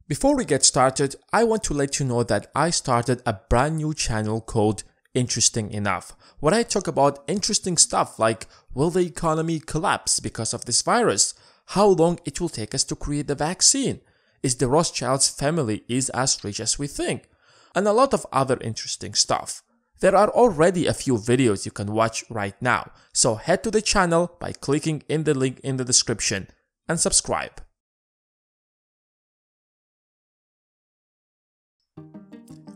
Before we get started, I want to let you know that I started a brand new channel called Interesting Enough, where I talk about interesting stuff like will the economy collapse because of this virus? How long it will take us to create the vaccine? Is the Rothschilds family as rich as we think? And a lot of other interesting stuff. There are already a few videos you can watch right now, so head to the channel by clicking in the link in the description and subscribe.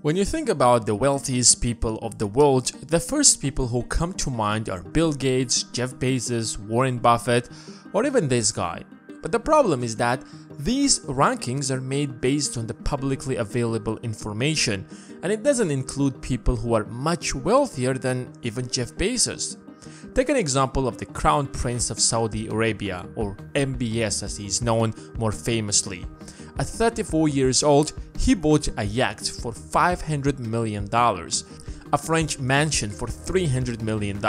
When you think about the wealthiest people of the world, the first people who come to mind are Bill Gates, Jeff Bezos, Warren Buffett, or even this guy. But the problem is that these rankings are made based on the publicly available information, and it doesn't include people who are much wealthier than even Jeff Bezos. Take an example of the Crown Prince of Saudi Arabia, or MBS as he is known more famously. At 34 years old, he bought a yacht for $500 million, a French mansion for $300 million,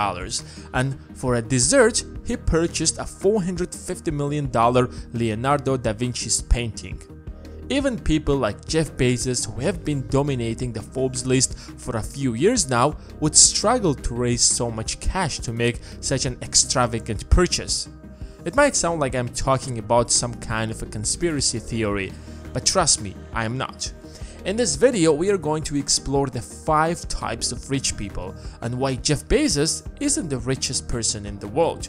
and for a dessert, he purchased a $450 million Leonardo da Vinci's painting. Even people like Jeff Bezos, who have been dominating the Forbes list for a few years now, would struggle to raise so much cash to make such an extravagant purchase. It might sound like I'm talking about some kind of a conspiracy theory, but trust me, I am not. In this video, we are going to explore the 5 types of rich people and why Jeff Bezos isn't the richest person in the world.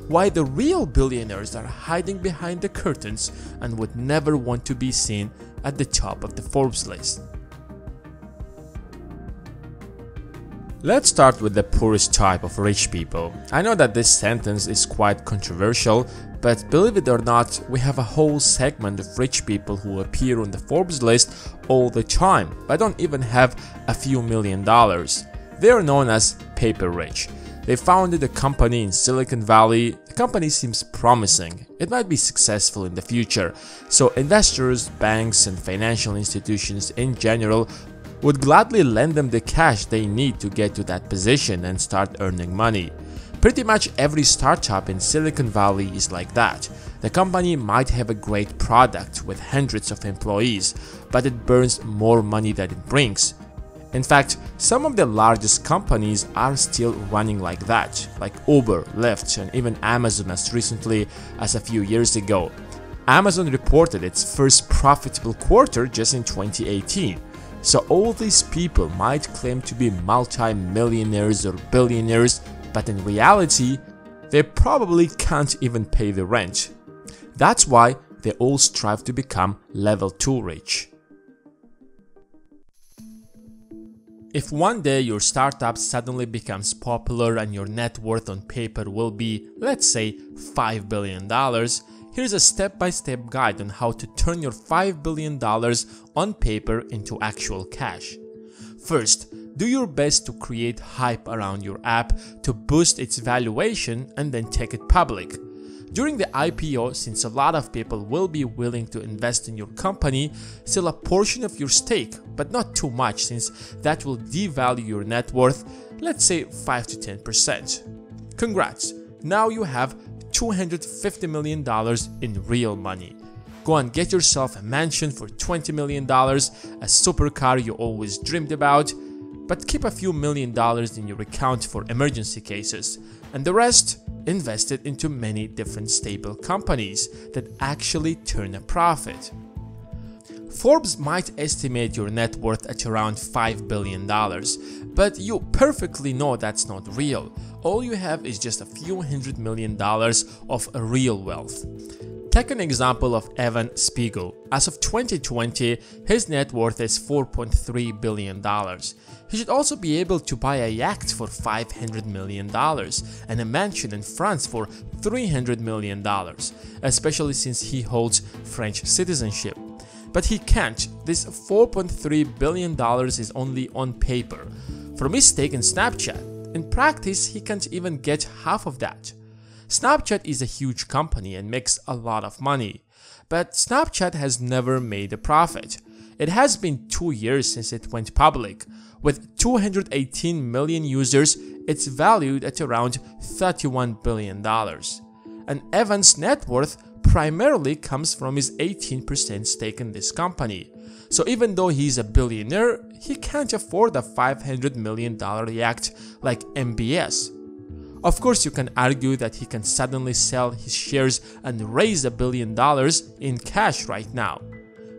Why the real billionaires are hiding behind the curtains and would never want to be seen at the top of the Forbes list. Let's start with the poorest type of rich people. I know that this sentence is quite controversial, but believe it or not, we have a whole segment of rich people who appear on the Forbes list all the time, but don't even have a few $1,000,000. They are known as paper rich. They founded a company in Silicon Valley. The company seems promising. It might be successful in the future, so investors, banks, and financial institutions in general would gladly lend them the cash they need to get to that position and start earning money. Pretty much every startup in Silicon Valley is like that. The company might have a great product with hundreds of employees, but it burns more money than it brings. In fact, some of the largest companies are still running like that, like Uber, Lyft, and even Amazon as recently as a few years ago. Amazon reported its first profitable quarter just in 2018. So all these people might claim to be multi-millionaires or billionaires, but in reality, they probably can't even pay the rent. That's why they all strive to become level 2 rich. If one day your startup suddenly becomes popular and your net worth on paper will be, let's say, $5 billion, here's a step-by-step guide on how to turn your $5 billion on paper into actual cash. First, do your best to create hype around your app to boost its valuation and then take it public. During the IPO, since a lot of people will be willing to invest in your company, sell a portion of your stake, but not too much since that will devalue your net worth, let's say 5 to 10%. Congrats, now you have $250 million in real money. Go and get yourself a mansion for $20 million, a supercar you always dreamed about, but keep a few $1,000,000 in your account for emergency cases, and the rest invest it into many different stable companies that actually turn a profit. Forbes might estimate your net worth at around $5 billion, but you perfectly know that's not real. All you have is just a few $100 million of real wealth. Take an example of Evan Spiegel. As of 2020, his net worth is $4.3 billion. He should also be able to buy a yacht for $500 million and a mansion in France for $300 million, especially since he holds French citizenship. But he can't. This $4.3 billion is only on paper. From his stake in Snapchat, in practice he can't even get half of that. Snapchat is a huge company and makes a lot of money, but Snapchat has never made a profit. It has been 2 years since it went public. With 218 million users, it's valued at around $31 billion. And Evan's net worth primarily comes from his 18% stake in this company. So even though he's a billionaire, he can't afford a $500 million yacht like MBS. Of course, you can argue that he can suddenly sell his shares and raise $1 billion in cash right now.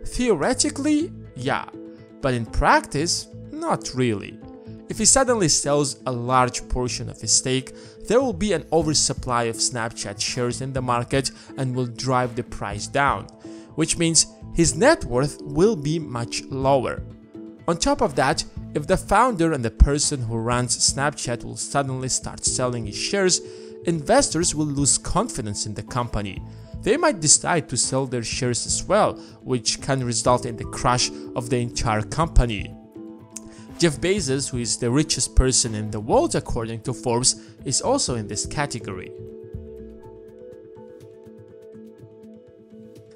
Theoretically, yeah, but in practice, not really. If he suddenly sells a large portion of his stake, there will be an oversupply of Snapchat shares in the market and will drive the price down, which means his net worth will be much lower. On top of that, if the founder and the person who runs Snapchat will suddenly start selling his shares, investors will lose confidence in the company. They might decide to sell their shares as well, which can result in the crash of the entire company. Jeff Bezos, who is the richest person in the world according to Forbes, is also in this category.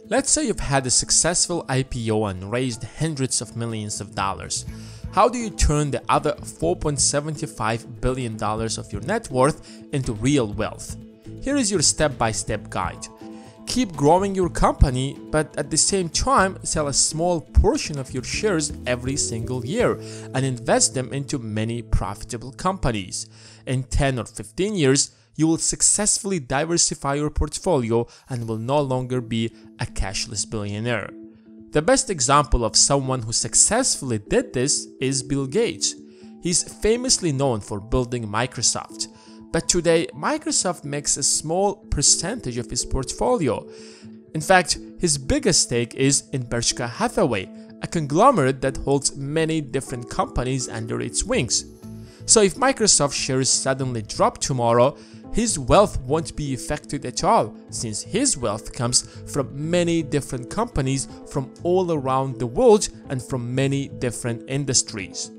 Let's say you've had a successful IPO and raised hundreds of millions of dollars. How do you turn the other $4.75 billion of your net worth into real wealth? Here is your step-by-step guide. Keep growing your company, but at the same time, sell a small portion of your shares every single year and invest them into many profitable companies. In 10 or 15 years, you will successfully diversify your portfolio and will no longer be a cashless billionaire. The best example of someone who successfully did this is Bill Gates. He's famously known for building Microsoft. But today, Microsoft makes a small percentage of his portfolio. In fact, his biggest stake is in Berkshire Hathaway, a conglomerate that holds many different companies under its wings. So if Microsoft shares suddenly drop tomorrow, his wealth won't be affected at all, since his wealth comes from many different companies from all around the world and from many different industries.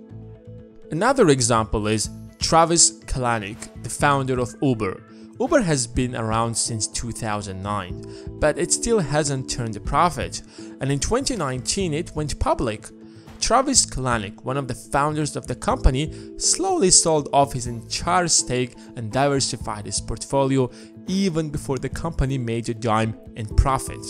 Another example is Travis Kalanick, the founder of Uber. Uber has been around since 2009, but it still hasn't turned a profit, and in 2019 it went public. Travis Kalanick, one of the founders of the company, slowly sold off his entire stake and diversified his portfolio even before the company made a dime in profit.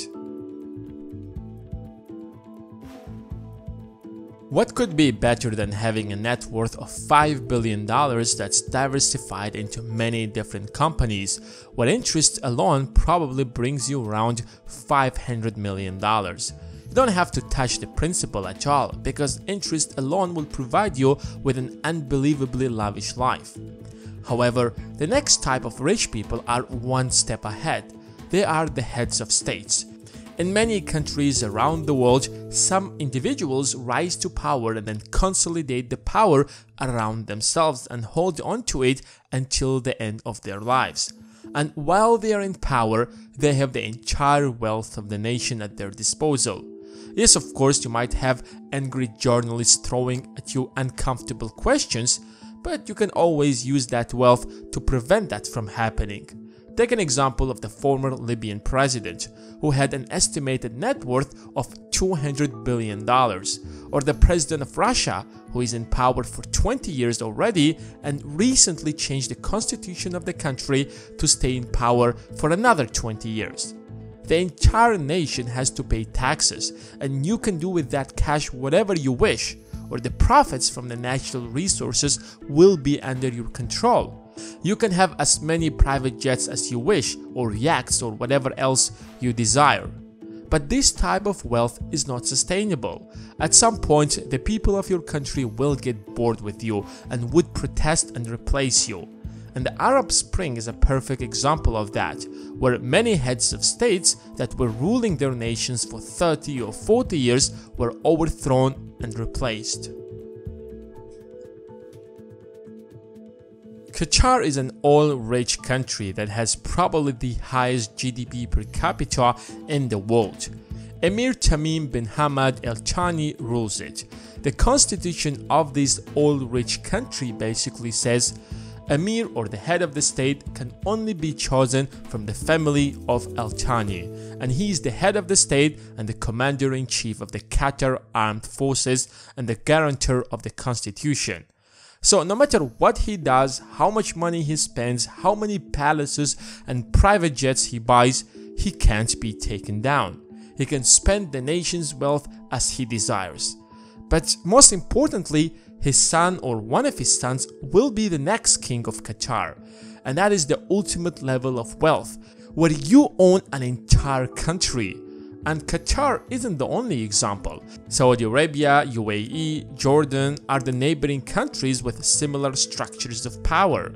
What could be better than having a net worth of $5 billion that's diversified into many different companies, where interest alone probably brings you around $500 million? You don't have to touch the principal at all, because interest alone will provide you with an unbelievably lavish life. However, the next type of rich people are one step ahead. They are the heads of states. In many countries around the world, some individuals rise to power and then consolidate the power around themselves and hold on to it until the end of their lives. And while they are in power, they have the entire wealth of the nation at their disposal. Yes, of course, you might have angry journalists throwing at you uncomfortable questions, but you can always use that wealth to prevent that from happening. Take an example of the former Libyan president, who had an estimated net worth of $200 billion, or the president of Russia, who is in power for 20 years already and recently changed the constitution of the country to stay in power for another 20 years. The entire nation has to pay taxes, and you can do with that cash whatever you wish, or the profits from the natural resources will be under your control. You can have as many private jets as you wish, or yachts, or whatever else you desire. But this type of wealth is not sustainable. At some point, the people of your country will get bored with you and would protest and replace you. And the Arab Spring is a perfect example of that, where many heads of states that were ruling their nations for 30 or 40 years were overthrown and replaced. Qatar is an oil-rich country that has probably the highest GDP per capita in the world. Emir Tamim bin Hamad Al Thani rules it. The constitution of this oil-rich country basically says Emir, or the head of the state, can only be chosen from the family of Al Thani, and he is the head of the state and the commander-in-chief of the Qatar Armed Forces and the guarantor of the constitution. So no matter what he does, how much money he spends, how many palaces and private jets he buys, he can't be taken down. He can spend the nation's wealth as he desires. But most importantly, his son or one of his sons will be the next king of Qatar. And that is the ultimate level of wealth, where you own an entire country. And Qatar isn't the only example. Saudi Arabia, UAE, Jordan are the neighboring countries with similar structures of power.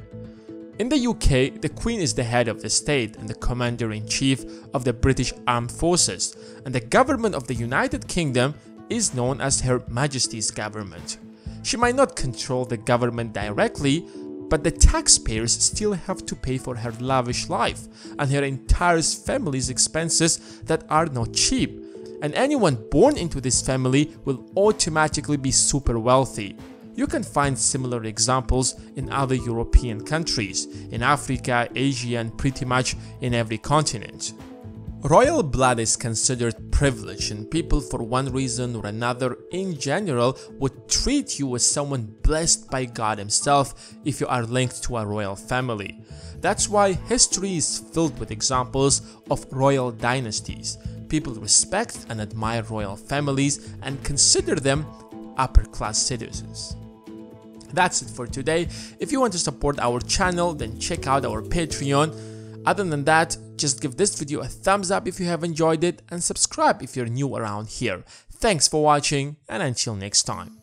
In the UK, the Queen is the head of the state and the Commander-in-Chief of the British Armed Forces, and the government of the United Kingdom is known as Her Majesty's government. She might not control the government directly, but the taxpayers still have to pay for her lavish life and her entire family's expenses that are not cheap. And anyone born into this family will automatically be super wealthy. You can find similar examples in other European countries, in Africa, Asia, and pretty much in every continent. Royal blood is considered privilege, and people for one reason or another in general would treat you as someone blessed by God himself if you are linked to a royal family. That's why history is filled with examples of royal dynasties. People respect and admire royal families and consider them upper-class citizens. That's it for today. If you want to support our channel, then check out our Patreon. Other than that, just give this video a thumbs up if you have enjoyed it and subscribe if you're new around here. Thanks for watching, and until next time.